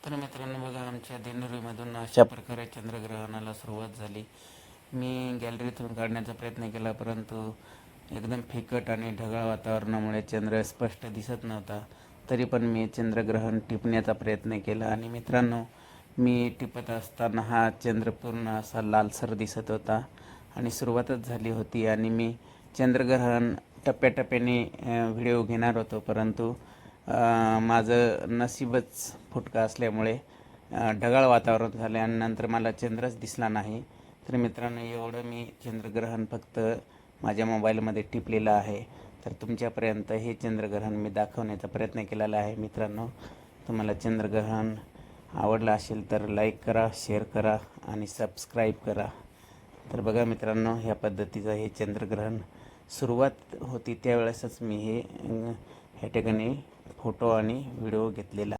तर मित्रांनो बघा, आमच्या दिंडोरीमधून अशा प्रकारे चंद्रग्रहणाला सुरुवात झाली. मी गॅलरीतून काढण्याचा प्रयत्न केला, परंतु एकदम फिकट आणि ढगाळ वातावरणामुळे चंद्र स्पष्ट दिसत नव्हता. तरी पण मी चंद्रग्रहण टिपण्याचा प्रयत्न केला आणि मित्रांनो, मी टिपत असताना हा चंद्र पूर्ण असा लालसर दिसत होता आणि सुरुवातच झाली होती आणि मी चंद्रग्रहण टप्प्याटप्प्याने व्हिडिओ घेणार होतो, परंतु माझं नशीबच फुटका असल्यामुळे ढगाळ वातावरण झाले आणि नंतर मला चंद्रच दिसला नाही. तर मित्रांनो, एवढं मी चंद्रग्रहण फक्त माझ्या मोबाईलमध्ये टिपलेलं आहे. तर तुमच्यापर्यंत हे चंद्रग्रहण मी दाखवण्याचा प्रयत्न केलेला आहे. मित्रांनो, तुम्हाला चंद्रग्रहण आवडलं असेल तर लाईक करा, शेअर करा आणि सबस्क्राईब करा. तर बघा मित्रांनो, ह्या पद्धतीचं हे चंद्रग्रहण सुरुवात होती त्यावेळेसच मी ह्या ठिकाणी फोटो आणि व्हिडिओ घेतलेला